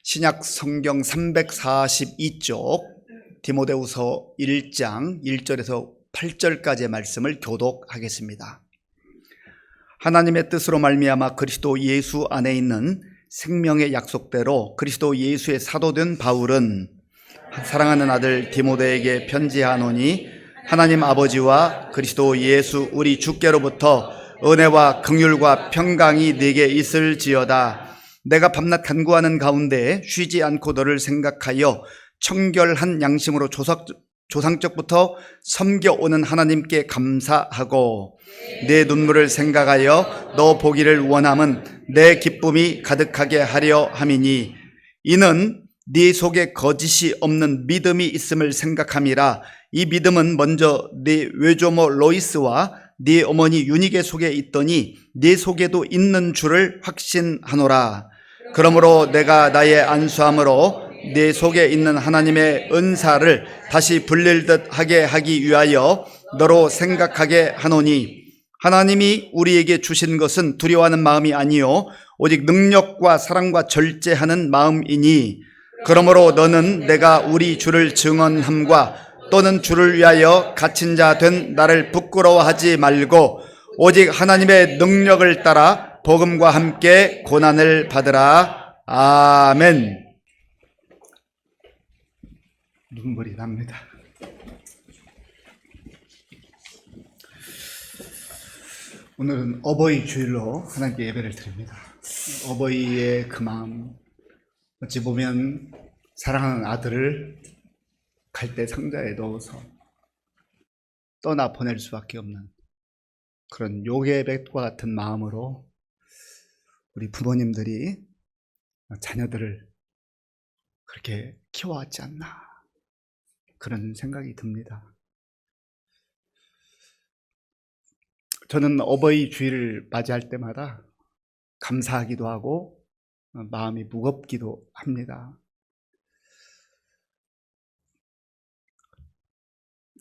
신약 성경 342쪽 디모데후서 1장 1절에서 8절까지의 말씀을 교독하겠습니다. 하나님의 뜻으로 말미암아 그리스도 예수 안에 있는 생명의 약속대로 그리스도 예수의 사도된 바울은 사랑하는 아들 디모데에게 편지하노니, 하나님 아버지와 그리스도 예수 우리 주께로부터 은혜와 긍휼과 평강이 네게 있을지어다. 내가 밤낮 간구하는 가운데 쉬지 않고 너를 생각하여 청결한 양심으로 조상적부터 섬겨오는 하나님께 감사하고, 내 눈물을 생각하여 너 보기를 원함은 내 기쁨이 가득하게 하려 함이니, 이는 네 속에 거짓이 없는 믿음이 있음을 생각함이라. 이 믿음은 먼저 네 외조모 로이스와 네 어머니 유니게 속에 있더니 네 속에도 있는 줄을 확신하노라. 그러므로 내가 나의 안수함으로 네 속에 있는 하나님의 은사를 다시 불릴 듯 하게 하기 위하여 너로 생각하게 하노니, 하나님이 우리에게 주신 것은 두려워하는 마음이 아니요 오직 능력과 사랑과 절제하는 마음이니, 그러므로 너는 내가 우리 주를 증언함과 또는 주를 위하여 갇힌 자 된 나를 부끄러워하지 말고 오직 하나님의 능력을 따라 복음과 함께 고난을 받으라. 아멘. 눈물이 납니다. 오늘은 어버이 주일로 하나님께 예배를 드립니다. 어버이의 그 마음, 어찌 보면 사랑하는 아들을 갈대 상자에 넣어서 떠나 보낼 수밖에 없는 그런 요괴백과 같은 마음으로 우리 부모님들이 자녀들을 그렇게 키워왔지 않나, 그런 생각이 듭니다. 저는 어버이 주일을 맞이할 때마다 감사하기도 하고 마음이 무겁기도 합니다.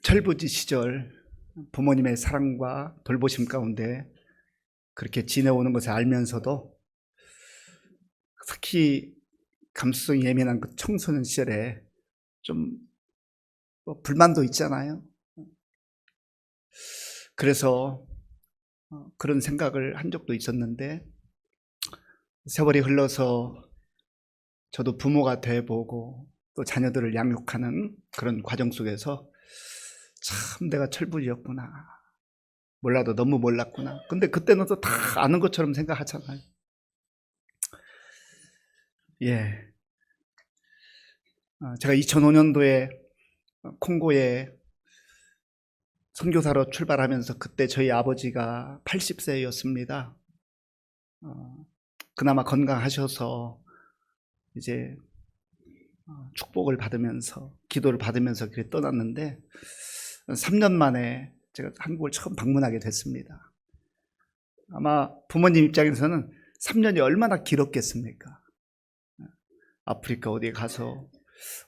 철부지 시절 부모님의 사랑과 돌보심 가운데 그렇게 지내오는 것을 알면서도 특히 감수성이 예민한 그 청소년 시절에 좀 불만도 있잖아요. 그래서 그런 생각을 한 적도 있었는데, 세월이 흘러서 저도 부모가 돼보고 또 자녀들을 양육하는 그런 과정 속에서 참 내가 철부지였구나, 몰라도 너무 몰랐구나. 근데 그때는 또 다 아는 것처럼 생각하잖아요. 제가 2005년도에 콩고에 선교사로 출발하면서 그때 저희 아버지가 80세였습니다. 그나마 건강하셔서 이제 축복을 받으면서 기도를 받으면서 그렇게 떠났는데, 3년 만에 제가 한국을 처음 방문하게 됐습니다. 아마 부모님 입장에서는 3년이 얼마나 길었겠습니까? 아프리카 어디에 가서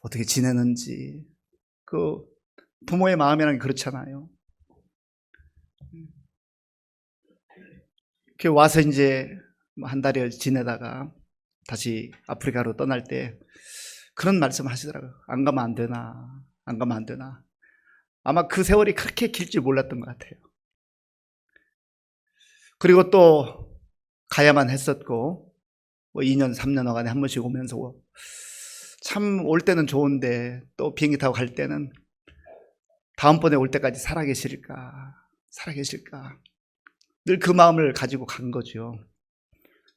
어떻게 지내는지, 그 부모의 마음이란 게 그렇잖아요. 그 와서 이제 한 달여 지내다가 다시 아프리카로 떠날 때 그런 말씀 하시더라고요. 안 가면 안 되나, 안 가면 안 되나. 아마 그 세월이 그렇게 길 줄 몰랐던 것 같아요. 그리고 또 가야만 했었고, 2년 3년 어간에 한 번씩 오면서 참 올 때는 좋은데 또 비행기 타고 갈 때는 다음번에 올 때까지 살아계실까 늘 그 마음을 가지고 간 거죠.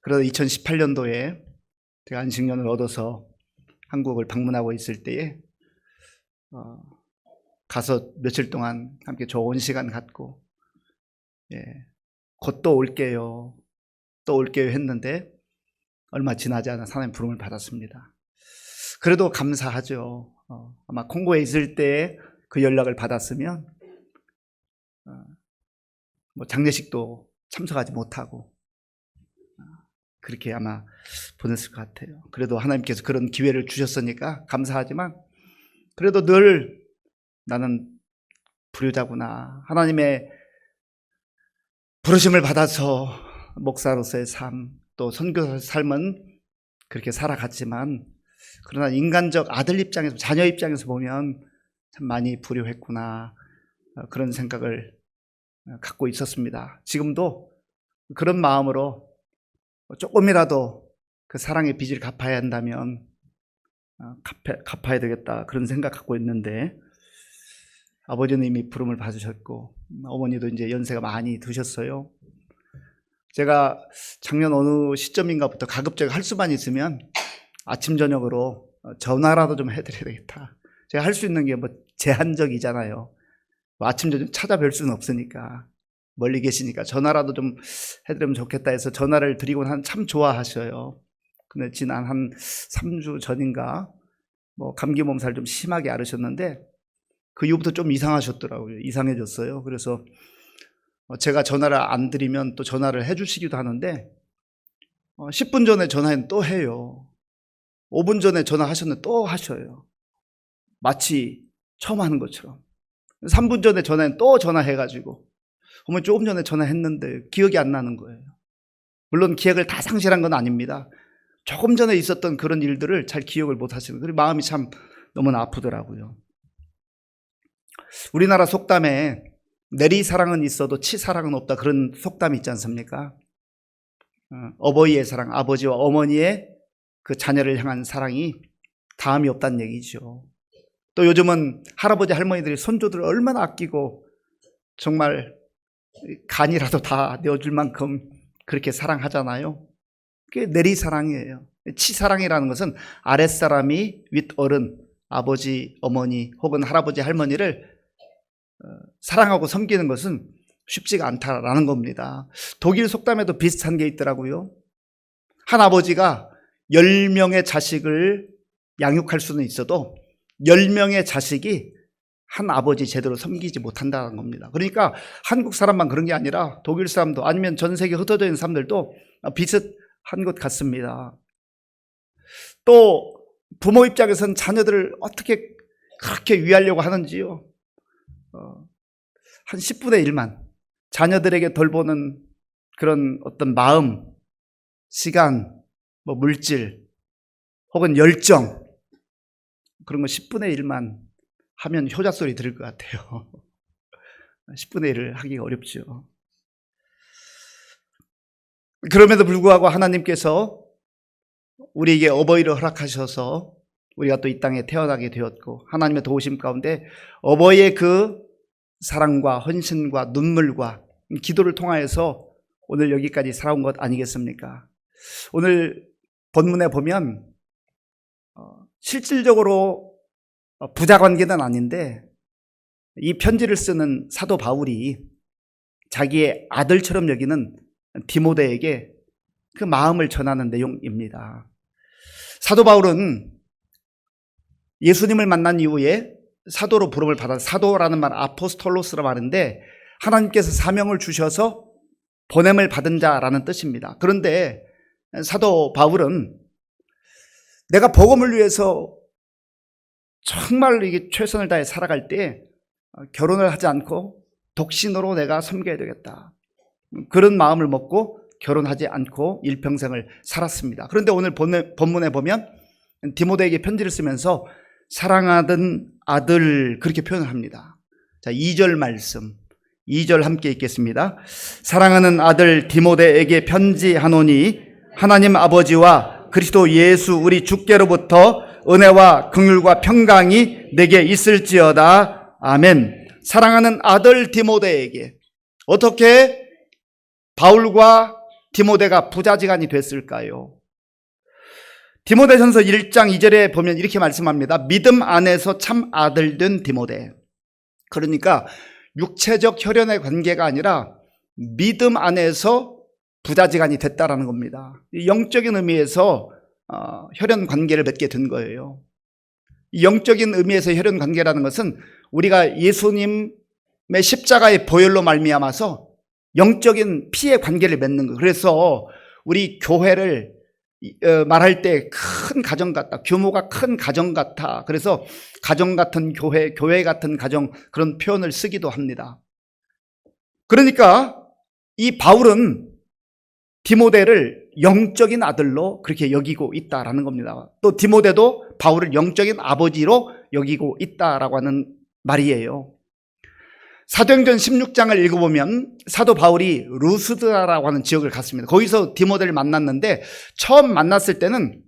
그래서 2018년도에 제가 안식년을 얻어서 한국을 방문하고 있을 때에 가서 며칠 동안 함께 좋은 시간 갖고, 곧 또 올게요 했는데 얼마 지나지 않아 하나님 부름을 받았습니다. 그래도 감사하죠. 아마 콩고에 있을 때 그 연락을 받았으면 장례식도 참석하지 못하고 그렇게 아마 보냈을 것 같아요. 그래도 하나님께서 그런 기회를 주셨으니까 감사하지만, 그래도 늘 나는 불효자구나, 하나님의 부르심을 받아서 목사로서의 삶, 또 선교사의 삶은 그렇게 살아갔지만 그러나 인간적 아들 입장에서, 자녀 입장에서 보면 참 많이 불효했구나, 그런 생각을 갖고 있었습니다. 지금도 그런 마음으로 조금이라도 그 사랑의 빚을 갚아야 한다면 갚아야 되겠다, 그런 생각 갖고 있는데, 아버지는 이미 부름을 받으셨고 어머니도 이제 연세가 많이 드셨어요. 제가 작년 어느 시점인가부터 가급적 할 수만 있으면 아침 저녁으로 전화라도 좀 해드려야 되겠다. 제가 할 수 있는 게 뭐 제한적이잖아요. 뭐 아침 저녁 찾아뵐 수는 없으니까, 멀리 계시니까 전화라도 좀 해드리면 좋겠다 해서 전화를 드리고 참 좋아하셔요. 근데 지난 한 3주 전인가 뭐 감기 몸살 좀 심하게 앓으셨는데 그 이후부터 좀 이상하셨더라고요. 이상해졌어요. 그래서 제가 전화를 안 드리면 또 전화를 해주시기도 하는데 10분 전에 전화는 또 해요. 5분 전에 전화하셨는데 또 하셔요. 마치 처음 하는 것처럼. 3분 전에 전화는 또 전화해가지고 어머니 조금 전에 전화했는데 기억이 안 나는 거예요. 물론 기억을 다 상실한 건 아닙니다. 조금 전에 있었던 그런 일들을 잘 기억을 못 하시는, 그리고 마음이 참 너무나 아프더라고요. 우리나라 속담에 내리사랑은 있어도 치사랑은 없다, 그런 속담이 있지 않습니까? 어버이의 사랑, 아버지와 어머니의 그 자녀를 향한 사랑이 다음이 없다는 얘기죠. 또 요즘은 할아버지 할머니들이 손주들을 얼마나 아끼고 정말 간이라도 다 내어줄 만큼 그렇게 사랑하잖아요. 그게 내리사랑이에요. 치사랑이라는 것은 아랫사람이 윗어른, 아버지, 어머니 혹은 할아버지, 할머니를 사랑하고 섬기는 것은 쉽지가 않다라는 겁니다. 독일 속담에도 비슷한 게 있더라고요. 한 아버지가 10명의 자식을 양육할 수는 있어도 10명의 자식이 한 아버지 제대로 섬기지 못한다는 겁니다. 그러니까 한국 사람만 그런 게 아니라 독일 사람도, 아니면 전 세계 흩어져 있는 사람들도 비슷한 것 같습니다. 또 부모 입장에서는 자녀들을 어떻게 그렇게 위하려고 하는지요. 한 10분의 1만 자녀들에게 돌보는 그런 어떤 마음, 시간, 뭐 물질 혹은 열정, 그런 거 10분의 1만 하면 효자 소리 들을 것 같아요. 10분의 1을 하기가 어렵죠. 그럼에도 불구하고 하나님께서 우리에게 어버이를 허락하셔서 우리가 또 이 땅에 태어나게 되었고, 하나님의 도우심 가운데 어버이의 그 사랑과 헌신과 눈물과 기도를 통하여서 오늘 여기까지 살아온 것 아니겠습니까? 오늘 본문에 보면 실질적으로 부자 관계는 아닌데 이 편지를 쓰는 사도 바울이 자기의 아들처럼 여기는 디모데에게 그 마음을 전하는 내용입니다. 사도 바울은 예수님을 만난 이후에 사도로 부름을 받아, 사도라는 말 아포스톨로스라 말인데 하나님께서 사명을 주셔서 보냄을 받은 자라는 뜻입니다. 그런데 사도 바울은 내가 복음을 위해서 정말 이게 최선을 다해 살아갈 때 결혼을 하지 않고 독신으로 내가 섬겨야 되겠다, 그런 마음을 먹고 결혼하지 않고 일평생을 살았습니다. 그런데 오늘 본문에 보면 디모데에게 편지를 쓰면서 사랑하던 아들, 그렇게 표현을 합니다. 자, 2절 말씀, 2절 함께 읽겠습니다. 사랑하는 아들 디모데에게 편지하노니 하나님 아버지와 그리스도 예수 우리 주께로부터 은혜와 긍휼과 평강이 내게 있을지어다. 아멘. 사랑하는 아들 디모데에게. 어떻게 바울과 디모데가 부자지간이 됐을까요? 디모데전서 1장 2절에 보면 이렇게 말씀합니다. 믿음 안에서 참 아들 된 디모데. 그러니까 육체적 혈연의 관계가 아니라 믿음 안에서 부자지간이 됐다라는 겁니다. 영적인 의미에서 혈연 관계를 맺게 된 거예요. 영적인 의미에서 혈연 관계라는 것은 우리가 예수님의 십자가의 보혈로 말미암아서 영적인 피의 관계를 맺는 거예요. 그래서 우리 교회를 말할 때 큰 가정 같다, 규모가 큰 가정 같아, 그래서 가정 같은 교회, 교회 같은 가정, 그런 표현을 쓰기도 합니다. 그러니까 이 바울은 디모데를 영적인 아들로 그렇게 여기고 있다라는 겁니다. 또 디모데도 바울을 영적인 아버지로 여기고 있다라고 하는 말이에요. 사도행전 16장을 읽어보면 사도 바울이 루스드라라고 하는 지역을 갔습니다. 거기서 디모데를 만났는데 처음 만났을 때는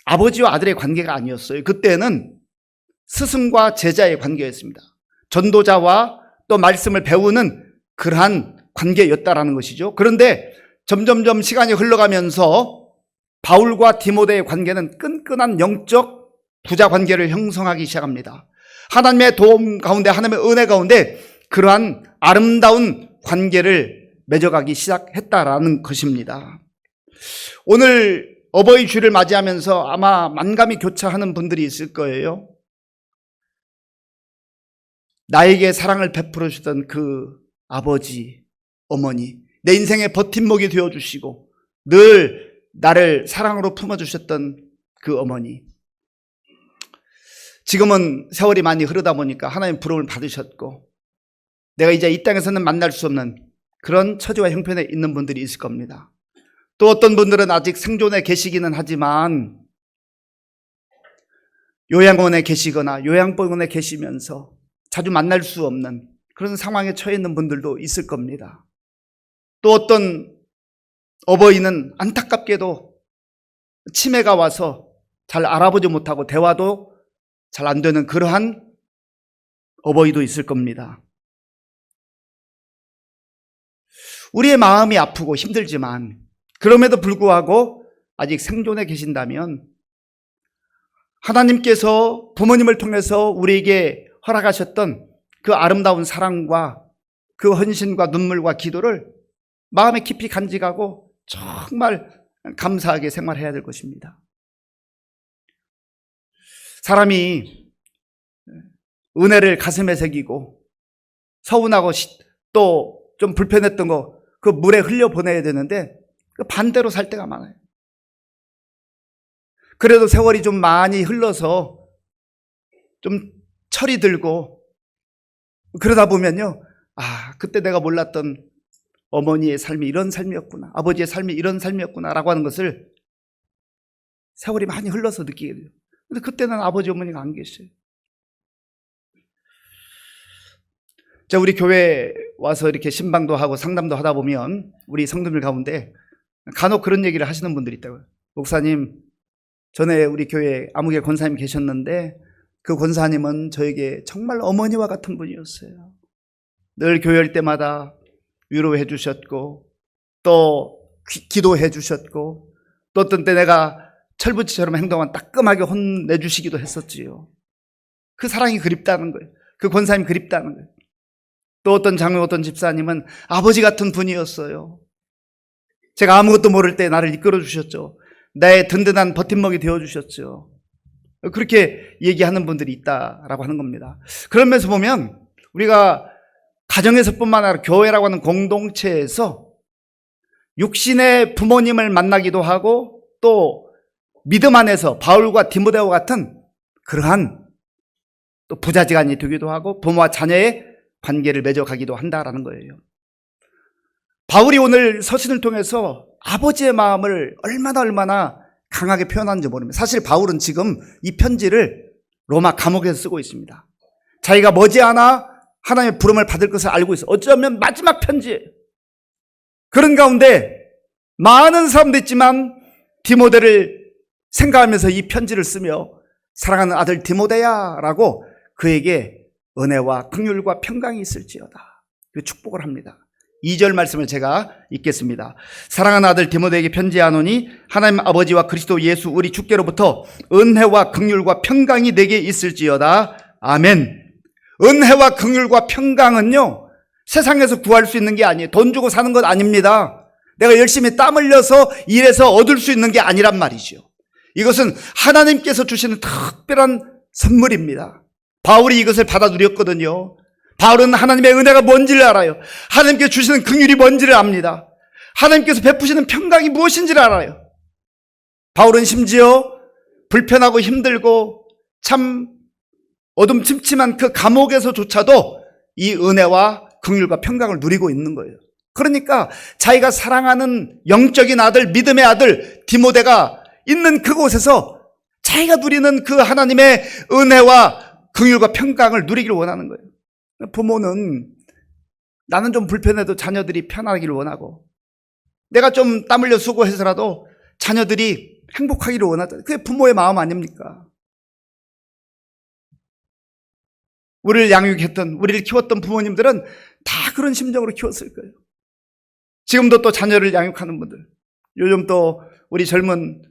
아버지와 아들의 관계가 아니었어요. 그때는 스승과 제자의 관계였습니다. 전도자와 또 말씀을 배우는 그러한 관계였다라는 것이죠. 그런데 점점점 시간이 흘러가면서 바울과 디모데의 관계는 끈끈한 영적 부자 관계를 형성하기 시작합니다. 하나님의 도움 가운데, 하나님의 은혜 가운데 그러한 아름다운 관계를 맺어가기 시작했다라는 것입니다. 오늘 어버이 주를 맞이하면서 아마 만감이 교차하는 분들이 있을 거예요. 나에게 사랑을 베풀어 주던 그 아버지, 어머니, 내 인생의 버팀목이 되어주시고 늘 나를 사랑으로 품어주셨던 그 어머니, 지금은 세월이 많이 흐르다 보니까 하나님 부름을 받으셨고 내가 이제 이 땅에서는 만날 수 없는 그런 처지와 형편에 있는 분들이 있을 겁니다. 또 어떤 분들은 아직 생존에 계시기는 하지만 요양원에 계시거나 요양병원에 계시면서 자주 만날 수 없는 그런 상황에 처해 있는 분들도 있을 겁니다. 또 어떤 어버이는 안타깝게도 치매가 와서 잘 알아보지 못하고 대화도 잘 안 되는 그러한 어버이도 있을 겁니다. 우리의 마음이 아프고 힘들지만 그럼에도 불구하고 아직 생존해 계신다면 하나님께서 부모님을 통해서 우리에게 허락하셨던 그 아름다운 사랑과 그 헌신과 눈물과 기도를 마음에 깊이 간직하고 정말 감사하게 생활해야 될 것입니다. 사람이 은혜를 가슴에 새기고 서운하고 또 좀 불편했던 거 그 물에 흘려보내야 되는데 반대로 살 때가 많아요. 그래도 세월이 좀 많이 흘러서 좀 철이 들고 그러다 보면요, 그때 내가 몰랐던 어머니의 삶이 이런 삶이었구나, 아버지의 삶이 이런 삶이었구나 라고 하는 것을 세월이 많이 흘러서 느끼게 돼요. 근데 그때는 아버지 어머니가 안 계셔요. 자, 우리 교회 와서 이렇게 신방도 하고 상담도 하다 보면 우리 성도들 가운데 간혹 그런 얘기를 하시는 분들이 있다고요. 목사님, 전에 우리 교회 아무개 권사님 계셨는데 그 권사님은 저에게 정말 어머니와 같은 분이었어요. 늘 교회할 때마다 위로해 주셨고 또 기도해 주셨고 또 어떤 때 내가 철부치처럼 행동하면 따끔하게 혼내주시기도 했었지요. 그 사랑이 그립다는 거예요. 그 권사님 그립다는 거예요. 또 어떤 장로, 어떤 집사님은 아버지 같은 분이었어요. 제가 아무것도 모를 때 나를 이끌어 주셨죠. 나의 든든한 버팀목이 되어 주셨죠. 그렇게 얘기하는 분들이 있다라고 하는 겁니다. 그러면서 보면 우리가 가정에서뿐만 아니라 교회라고 하는 공동체에서 육신의 부모님을 만나기도 하고 또 믿음 안에서 바울과 디모데와 같은 그러한 또 부자지간이 되기도 하고 부모와 자녀의 관계를 맺어가기도 한다라는 거예요. 바울이 오늘 서신을 통해서 아버지의 마음을 얼마나 강하게 표현하는지 모릅니다. 사실 바울은 지금 이 편지를 로마 감옥에서 쓰고 있습니다. 자기가 머지않아 하나님의 부름을 받을 것을 알고 있어. 어쩌면 마지막 편지예요. 그런 가운데 많은 사람도 있지만 디모데를 생각하면서 이 편지를 쓰며 사랑하는 아들 디모데야 라고 그에게 은혜와 긍휼과 평강이 있을지어다 그 축복을 합니다. 2절 말씀을 제가 읽겠습니다. 사랑하는 아들 디모데에게 편지하노니 하나님 아버지와 그리스도 예수 우리 주께로부터 은혜와 긍휼과 평강이 내게 있을지어다. 아멘. 은혜와 긍휼과 평강은요, 세상에서 구할 수 있는 게 아니에요. 돈 주고 사는 것 아닙니다. 내가 열심히 땀 흘려서 일해서 얻을 수 있는 게 아니란 말이죠. 이것은 하나님께서 주시는 특별한 선물입니다. 바울이 이것을 받아 누렸거든요. 바울은 하나님의 은혜가 뭔지를 알아요. 하나님께서 주시는 긍휼이 뭔지를 압니다. 하나님께서 베푸시는 평강이 무엇인지를 알아요. 바울은 심지어 불편하고 힘들고 참 어둠침침한 그 감옥에서조차도 이 은혜와 긍휼과 평강을 누리고 있는 거예요. 그러니까 자기가 사랑하는 영적인 아들, 믿음의 아들 디모데가 있는 그곳에서 자기가 누리는 그 하나님의 은혜와 긍휼과 평강을 누리기를 원하는 거예요. 부모는 나는 좀 불편해도 자녀들이 편하기를 원하고, 내가 좀 땀 흘려 수고해서라도 자녀들이 행복하기를 원하다. 그게 부모의 마음 아닙니까? 우리를 양육했던, 우리를 키웠던 부모님들은 다 그런 심정으로 키웠을 거예요. 지금도 또 자녀를 양육하는 분들, 요즘 또 우리 젊은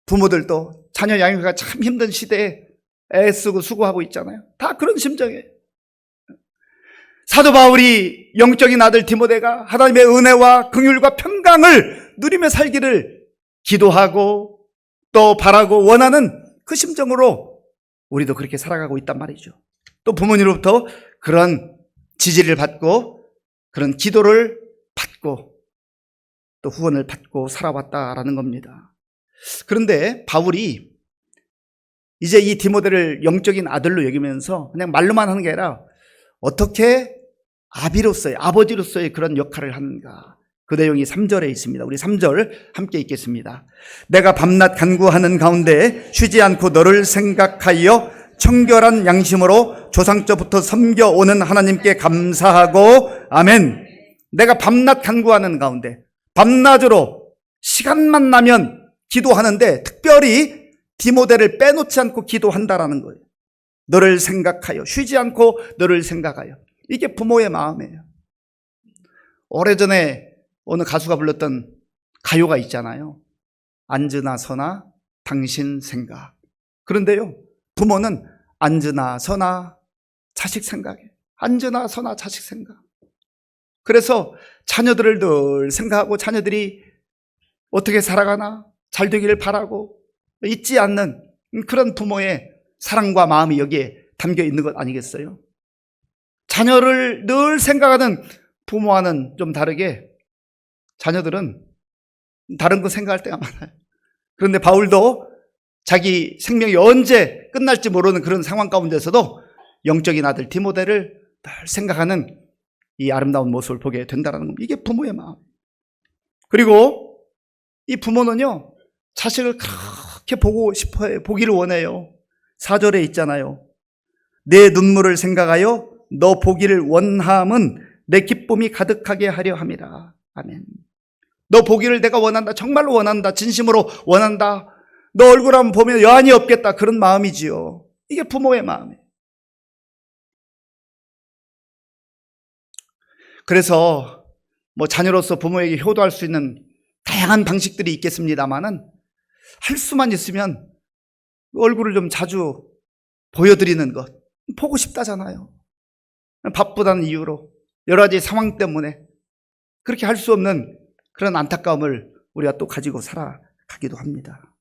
부모들도 자녀 양육이 참 힘든 시대에 애쓰고 수고하고 있잖아요. 다 그런 심정이에요. 사도 바울이 영적인 아들 디모데가 하나님의 은혜와 긍휼과 평강을 누리며 살기를 기도하고 또 바라고 원하는 그 심정으로 우리도 그렇게 살아가고 있단 말이죠. 또 부모님으로부터 그런 지지를 받고 그런 기도를 받고 또 후원을 받고 살아왔다라는 겁니다. 그런데 바울이 이제 이 디모데를 영적인 아들로 여기면서 그냥 말로만 하는 게 아니라 어떻게 아비로서의, 아버지로서의 그런 역할을 하는가, 그 내용이 3절에 있습니다. 우리 3절 함께 읽겠습니다. 내가 밤낮 간구하는 가운데 쉬지 않고 너를 생각하여 청결한 양심으로 조상적부터 섬겨오는 하나님께 감사하고 아멘. 내가 밤낮 간구하는 가운데, 밤낮으로 시간만 나면 기도하는데 특별히 디모데를 빼놓지 않고 기도한다라는 거예요. 너를 생각하여, 쉬지 않고 너를 생각하여. 이게 부모의 마음이에요. 오래전에 어느 가수가 불렀던 가요가 있잖아요. 앉으나 서나 당신 생각. 그런데요, 부모는 앉으나 서나 자식 생각이에요. 앉으나 서나 자식 생각. 그래서 자녀들을 늘 생각하고 자녀들이 어떻게 살아가나 잘 되기를 바라고 잊지 않는 그런 부모의 사랑과 마음이 여기에 담겨 있는 것 아니겠어요? 자녀를 늘 생각하는 부모와는 좀 다르게 자녀들은 다른 거 생각할 때가 많아요. 그런데 바울도 자기 생명이 언제 끝날지 모르는 그런 상황 가운데서도 영적인 아들 디모데를 늘 생각하는 이 아름다운 모습을 보게 된다는 겁니다. 이게 부모의 마음. 그리고 이 부모는요, 자식을 그렇게 보고 싶어요. 보기를 원해요. 4절에 있잖아요. 내 눈물을 생각하여 너 보기를 원함은 내 기쁨이 가득하게 하려 함이라. 아멘. 너 보기를 내가 원한다. 정말로 원한다. 진심으로 원한다. 너 얼굴 한번 보면 여한이 없겠다. 그런 마음이지요. 이게 부모의 마음이에요. 그래서 뭐 자녀로서 부모에게 효도할 수 있는 다양한 방식들이 있겠습니다만은 할 수만 있으면 얼굴을 좀 자주 보여드리는 것, 보고 싶다잖아요. 바쁘다는 이유로 여러 가지 상황 때문에 그렇게 할 수 없는 그런 안타까움을 우리가 또 가지고 살아가기도 합니다.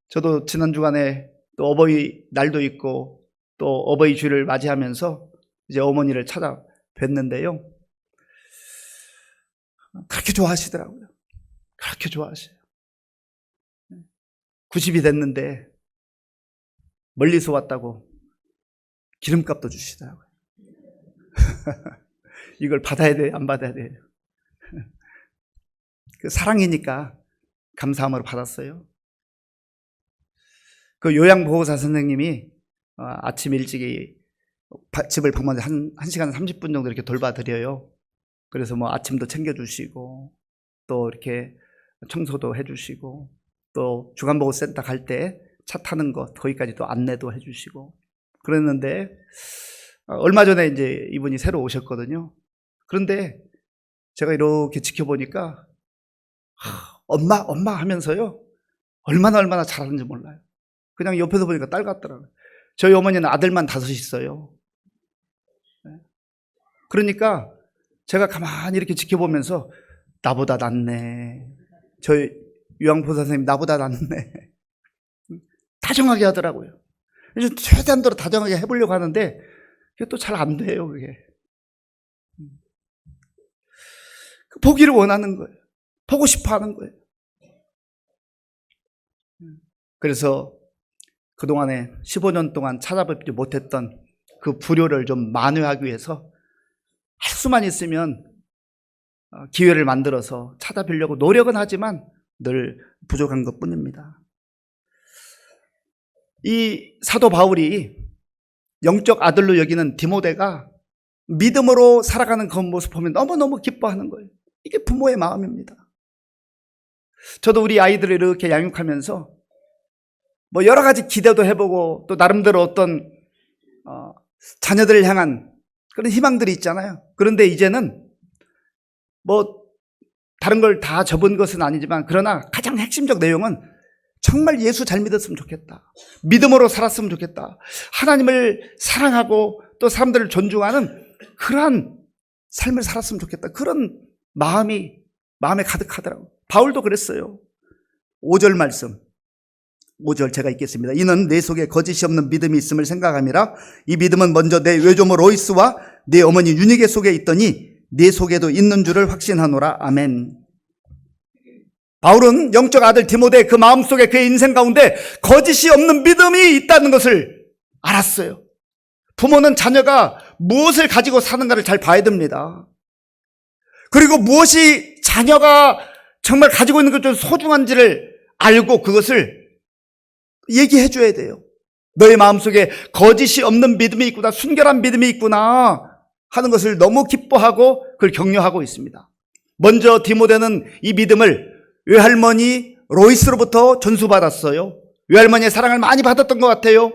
저도 지난 주간에 또 어버이 날도 있고 또 어버이 주일을 맞이하면서 이제 어머니를 찾아뵀는데요. 그렇게 좋아하시더라고요. 그렇게 좋아하셔요. 90이 됐는데 멀리서 왔다고 기름값도 주시더라고요. 이걸 받아야 돼, 안 받아야 돼? 그 사랑이니까 감사함으로 받았어요. 그 요양보호사 선생님이 아침 일찍이 집을 방문해서 1시간 30분 정도 이렇게 돌봐드려요. 그래서 뭐 아침도 챙겨주시고 또 이렇게 청소도 해주시고 또 주간보호센터 갈 때 차 타는 것 거기까지 또 안내도 해주시고 그랬는데 얼마 전에 이제 이분이 새로 오셨거든요. 그런데 제가 이렇게 지켜보니까 엄마 하면서요 얼마나 잘하는지 몰라요. 그냥 옆에서 보니까 딸 같더라고요. 저희 어머니는 아들만 5 있어요. 그러니까 제가 가만히 이렇게 지켜보면서 나보다 낫네, 저희 요양보호사 선생님 나보다 낫네, 다정하게 하더라고요. 그래서 최대한도로 다정하게 해보려고 하는데 그게 또 잘 안 돼요. 그게 보기를 원하는 거예요. 보고 싶어 하는 거예요. 그래서 그동안에 15년 동안 찾아뵙지 못했던 그 불효를 좀 만회하기 위해서 할 수만 있으면 기회를 만들어서 찾아뵈려고 노력은 하지만 늘 부족한 것뿐입니다. 이 사도 바울이 영적 아들로 여기는 디모데가 믿음으로 살아가는 그 모습 보면 너무너무 기뻐하는 거예요. 이게 부모의 마음입니다. 저도 우리 아이들을 이렇게 양육하면서 뭐 여러 가지 기대도 해보고 또 나름대로 어떤 자녀들을 향한 그런 희망들이 있잖아요. 그런데 이제는 뭐 다른 걸 다 접은 것은 아니지만 그러나 가장 핵심적 내용은 정말 예수 잘 믿었으면 좋겠다. 믿음으로 살았으면 좋겠다. 하나님을 사랑하고 또 사람들을 존중하는 그러한 삶을 살았으면 좋겠다. 그런 마음에 가득하더라고요. 바울도 그랬어요. 5절 말씀. 5절 제가 읽겠습니다. 이는 내 속에 거짓이 없는 믿음이 있음을 생각함이라. 이 믿음은 먼저 내 외조모 로이스와 내 어머니 유니게 속에 있더니 내 속에도 있는 줄을 확신하노라. 아멘. 바울은 영적 아들 디모데의 그 마음속에 그의 인생 가운데 거짓이 없는 믿음이 있다는 것을 알았어요. 부모는 자녀가 무엇을 가지고 사는가를 잘 봐야 됩니다. 그리고 무엇이 자녀가 정말 가지고 있는 것 좀 소중한지를 알고 그것을 얘기해 줘야 돼요. 너의 마음속에 거짓이 없는 믿음이 있구나, 순결한 믿음이 있구나 하는 것을 너무 기뻐하고 그걸 격려하고 있습니다. 먼저 디모데는 이 믿음을 외할머니 로이스로부터 전수받았어요. 외할머니의 사랑을 많이 받았던 것 같아요.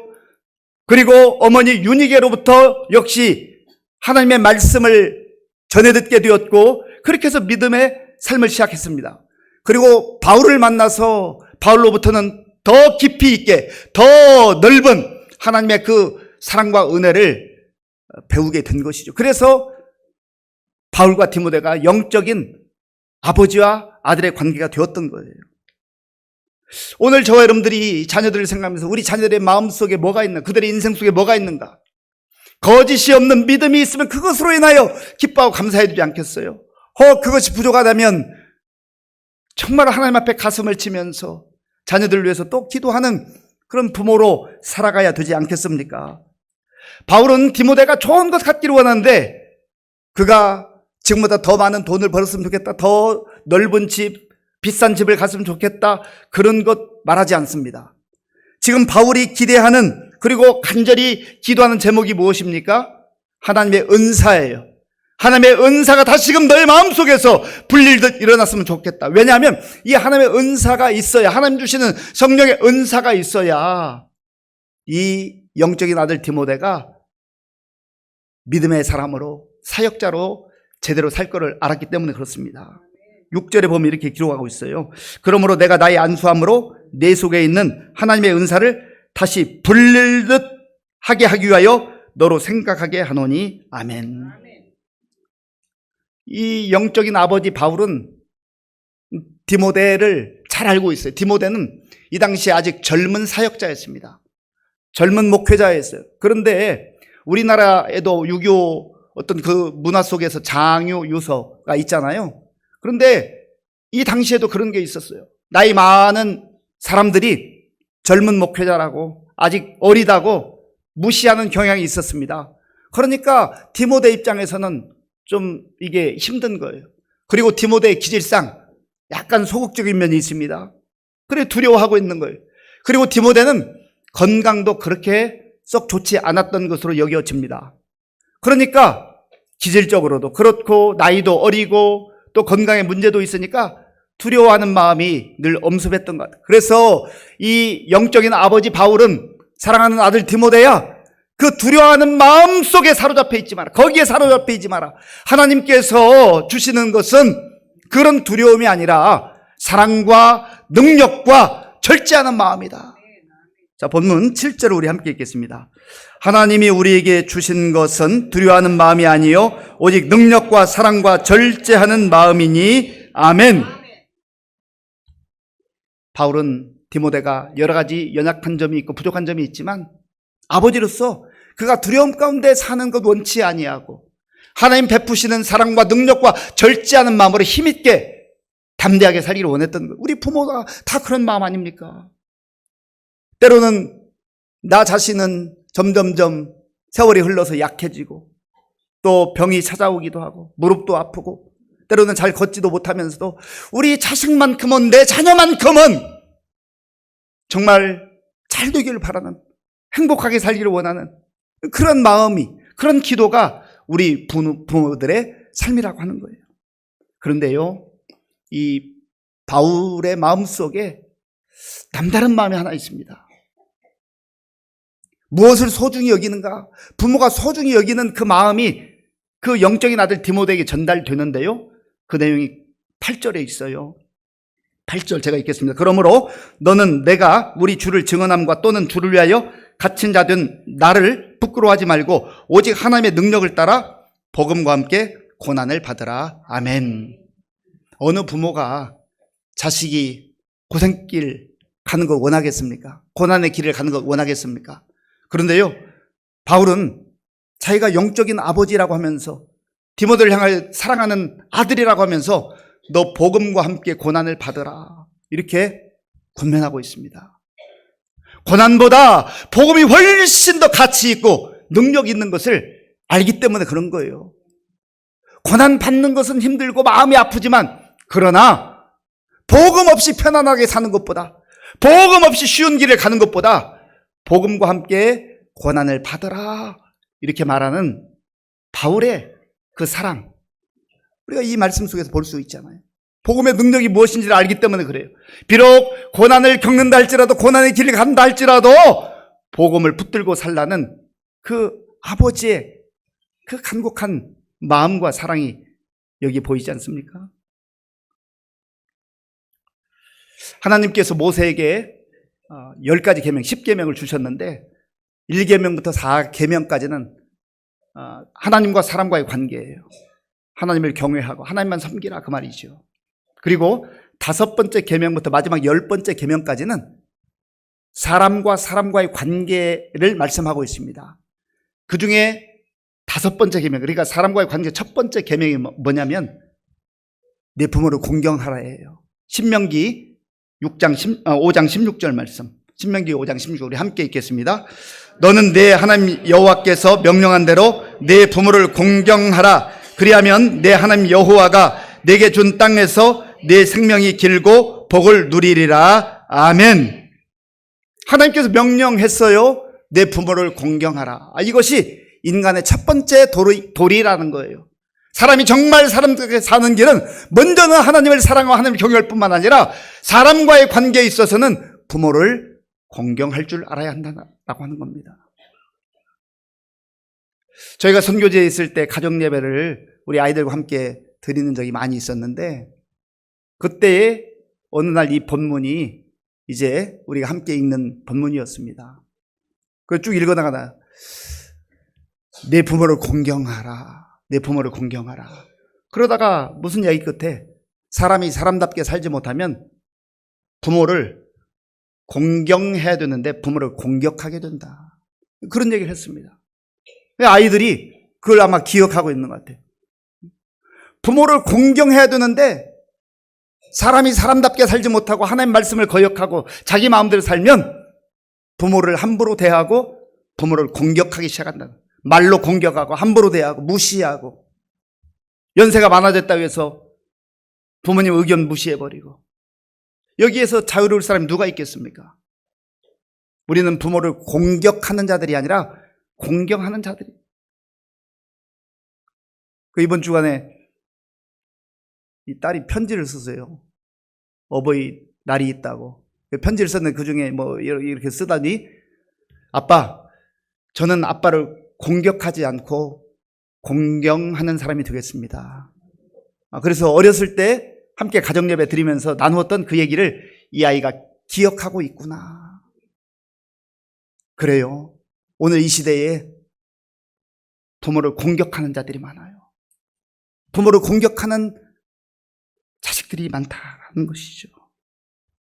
그리고 어머니 유니게로부터 역시 하나님의 말씀을 전해 듣게 되었고 그렇게 해서 믿음의 삶을 시작했습니다. 그리고 바울을 만나서 바울로부터는 더 깊이 있게 더 넓은 하나님의 그 사랑과 은혜를 배우게 된 것이죠. 그래서 바울과 디모데가 영적인 아버지와 아들의 관계가 되었던 거예요. 오늘 저와 여러분들이 자녀들을 생각하면서 우리 자녀들의 마음속에 뭐가 있나, 그들의 인생 속에 뭐가 있는가, 거짓이 없는 믿음이 있으면 그것으로 인하여 기뻐하고 감사해 주지 않겠어요? 그것이 부족하다면 정말 하나님 앞에 가슴을 치면서 자녀들을 위해서 또 기도하는 그런 부모로 살아가야 되지 않겠습니까? 바울은 디모데가 좋은 것 갖기를 원하는데 그가 지금보다 더 많은 돈을 벌었으면 좋겠다, 더 넓은 집, 비싼 집을 갔으면 좋겠다, 그런 것 말하지 않습니다. 지금 바울이 기대하는 그리고 간절히 기도하는 제목이 무엇입니까? 하나님의 은사예요. 하나님의 은사가 다시금 너의 마음속에서 불릴듯 일어났으면 좋겠다. 왜냐하면 이 하나님의 은사가 있어야, 하나님 주시는 성령의 은사가 있어야 이 영적인 아들 디모데가 믿음의 사람으로 사역자로 제대로 살 거를 알았기 때문에 그렇습니다. 6절에 보면 이렇게 기록하고 있어요. 그러므로 내가 나의 안수함으로 내 속에 있는 하나님의 은사를 다시 불릴듯 하게 하기 위하여 너로 생각하게 하노니 아멘. 이 영적인 아버지 바울은 디모데를 잘 알고 있어요. 디모데는 이 당시에 아직 젊은 사역자였습니다. 젊은 목회자였어요. 그런데 우리나라에도 유교 어떤 그 문화 속에서 장유, 유서가 있잖아요. 그런데 이 당시에도 그런 게 있었어요. 나이 많은 사람들이 젊은 목회자라고 아직 어리다고 무시하는 경향이 있었습니다. 그러니까 디모데 입장에서는 좀 이게 힘든 거예요. 그리고 디모데의 기질상 약간 소극적인 면이 있습니다. 그래 두려워하고 있는 거예요. 그리고 디모데는 건강도 그렇게 썩 좋지 않았던 것으로 여겨집니다. 그러니까 기질적으로도 그렇고 나이도 어리고 또 건강에 문제도 있으니까 두려워하는 마음이 늘 엄습했던 것 같아요. 그래서 이 영적인 아버지 바울은 사랑하는 아들 디모데야, 그 두려워하는 마음 속에 사로잡혀 있지 마라. 거기에 사로잡혀 있지 마라. 하나님께서 주시는 것은 그런 두려움이 아니라 사랑과 능력과 절제하는 마음이다. 자, 본문 7절을 우리 함께 읽겠습니다. 하나님이 우리에게 주신 것은 두려워하는 마음이 아니요 오직 능력과 사랑과 절제하는 마음이니 아멘. 바울은 디모데가 여러 가지 연약한 점이 있고 부족한 점이 있지만 아버지로서 그가 두려움 가운데 사는 것 원치 아니하고 하나님 베푸시는 사랑과 능력과 절제하는 마음으로 힘있게 담대하게 살기를 원했던 것. 우리 부모가 다 그런 마음 아닙니까? 때로는 나 자신은 점점점 세월이 흘러서 약해지고 또 병이 찾아오기도 하고 무릎도 아프고 때로는 잘 걷지도 못하면서도 우리 자식만큼은 내 자녀만큼은 정말 잘 되기를 바라는, 행복하게 살기를 원하는 그런 마음이, 그런 기도가 우리 부모들의 삶이라고 하는 거예요. 그런데요, 이 바울의 마음속에 남다른 마음이 하나 있습니다. 무엇을 소중히 여기는가? 부모가 소중히 여기는 그 마음이 그 영적인 아들 디모데에게 전달되는데요, 그 내용이 8절에 있어요. 8절 제가 읽겠습니다. 그러므로 너는 내가 우리 주를 증언함과 또는 주를 위하여 갇힌 자 된 나를 부끄러워하지 말고 오직 하나님의 능력을 따라 복음과 함께 고난을 받으라. 아멘. 어느 부모가 자식이 고생길 가는 걸 원하겠습니까? 고난의 길을 가는 걸 원하겠습니까? 그런데요, 바울은 자기가 영적인 아버지라고 하면서 디모데를 향하여 사랑하는 아들이라고 하면서 너 복음과 함께 고난을 받으라, 이렇게 권면하고 있습니다. 고난보다 복음이 훨씬 더 가치 있고 능력 있는 것을 알기 때문에 그런 거예요. 고난 받는 것은 힘들고 마음이 아프지만, 그러나 복음 없이 편안하게 사는 것보다, 복음 없이 쉬운 길을 가는 것보다 복음과 함께 고난을 받으라, 이렇게 말하는 바울의 그 사랑, 우리가 이 말씀 속에서 볼 수 있잖아요. 복음의 능력이 무엇인지를 알기 때문에 그래요. 비록 고난을 겪는다 할지라도, 고난의 길을 간다 할지라도 복음을 붙들고 살라는 그 아버지의 그 간곡한 마음과 사랑이 여기 보이지 않습니까? 하나님께서 모세에게 10가지 계명, 10계명을 주셨는데 1계명부터 4계명까지는 하나님과 사람과의 관계예요. 하나님을 경외하고 하나님만 섬기라, 그 말이죠. 그리고 5번째 계명부터 마지막 10번째 계명까지는 사람과 사람과의 관계를 말씀하고 있습니다. 그 중에 5번째 계명, 그러니까 사람과의 관계 첫 번째 계명이 뭐냐면 내 부모를 공경하라예요. 신명기 5장 16절 말씀, 신명기 5장 16절 우리 함께 읽겠습니다. 너는 내 하나님 여호와께서 명령한 대로 내 부모를 공경하라. 그리하면 내 하나님 여호와가 내게 준 땅에서 내 생명이 길고 복을 누리리라. 아멘. 하나님께서 명령했어요. 내 부모를 공경하라. 이것이 인간의 첫 번째 도리라는 거예요. 사람이 정말 사람들에게 사는 길은 먼저는 하나님을 사랑하고 하나님을 경외할 뿐만 아니라 사람과의 관계에 있어서는 부모를 공경할 줄 알아야 한다고 하는 겁니다. 저희가 선교지에 있을 때 가정 예배를 우리 아이들과 함께 드리는 적이 많이 있었는데, 그때에 어느 날 이 본문이 이제 우리가 함께 읽는 본문이었습니다. 그걸 쭉 읽어나가다 내 부모를 공경하라, 내 부모를 공경하라. 그러다가 무슨 이야기 끝에 사람이 사람답게 살지 못하면 부모를 공경해야 되는데 부모를 공격하게 된다, 그런 얘기를 했습니다. 아이들이 그걸 아마 기억하고 있는 것 같아요. 부모를 공경해야 되는데 사람이 사람답게 살지 못하고 하나님 말씀을 거역하고 자기 마음대로 살면 부모를 함부로 대하고 부모를 공격하기 시작한다. 말로 공격하고 함부로 대하고 무시하고, 연세가 많아졌다고 해서 부모님 의견 무시해버리고, 여기에서 자유로울 사람이 누가 있겠습니까? 우리는 부모를 공격하는 자들이 아니라 공경하는 자들이. 이번 주간에 이 딸이 편지를 썼어요. 어버이 날이 있다고 편지를 썼는데 그 중에 뭐 이렇게 쓰다니, 아빠, 저는 아빠를 공격하지 않고 공경하는 사람이 되겠습니다. 그래서 어렸을 때 함께 가정예배 드리면서 나누었던 그 얘기를 이 아이가 기억하고 있구나. 그래요. 오늘 이 시대에 부모를 공격하는 자들이 많아요. 부모를 공격하는 자식들이 많다는 것이죠.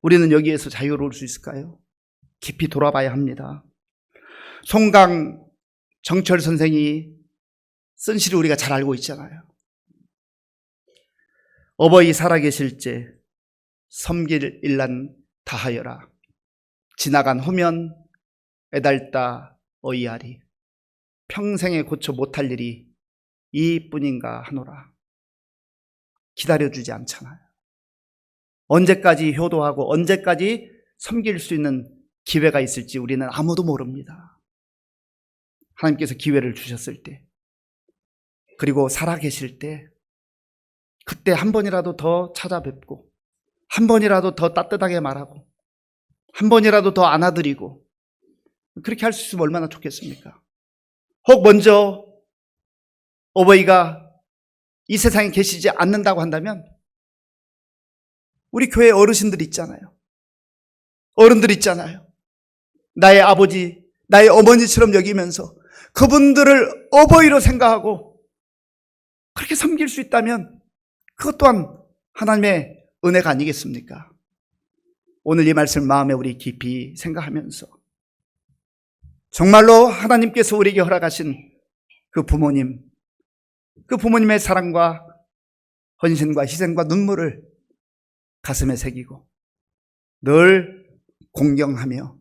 우리는 여기에서 자유로울 수 있을까요? 깊이 돌아봐야 합니다. 송강 정철 선생이 쓴 시를 우리가 잘 알고 있잖아요. 어버이 살아계실 때 섬길 일난 다하여라. 지나간 후면 애달다 어이하리. 평생에 고쳐 못할 일이 이뿐인가 하노라. 기다려주지 않잖아요. 언제까지 효도하고 언제까지 섬길 수 있는 기회가 있을지 우리는 아무도 모릅니다. 하나님께서 기회를 주셨을 때, 그리고 살아계실 때, 그때 한 번이라도 더 찾아뵙고, 한 번이라도 더 따뜻하게 말하고, 한 번이라도 더 안아드리고, 그렇게 할 수 있으면 얼마나 좋겠습니까? 혹 먼저 어버이가 이 세상에 계시지 않는다고 한다면 우리 교회 어르신들 있잖아요. 어른들 있잖아요. 나의 아버지, 나의 어머니처럼 여기면서 그분들을 어버이로 생각하고 그렇게 섬길 수 있다면 그것 또한 하나님의 은혜가 아니겠습니까? 오늘 이 말씀 마음에 우리 깊이 생각하면서 정말로 하나님께서 우리에게 허락하신 그 부모님의 사랑과 헌신과 희생과 눈물을 가슴에 새기고 늘 공경하며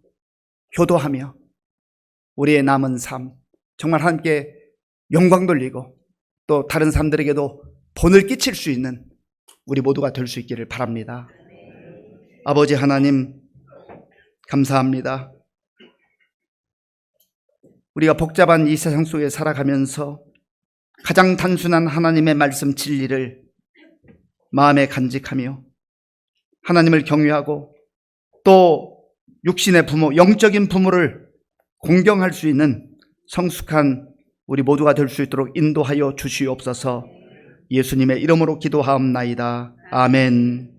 효도하며 우리의 남은 삶 정말 하나님께 영광 돌리고 또 다른 사람들에게도 본을 끼칠 수 있는 우리 모두가 될 수 있기를 바랍니다. 아버지 하나님 감사합니다. 우리가 복잡한 이 세상 속에 살아가면서 가장 단순한 하나님의 말씀 진리를 마음에 간직하며 하나님을 경외하고 또 육신의 부모, 영적인 부모를 공경할 수 있는 성숙한 우리 모두가 될 수 있도록 인도하여 주시옵소서. 예수님의 이름으로 기도하옵나이다. 아멘.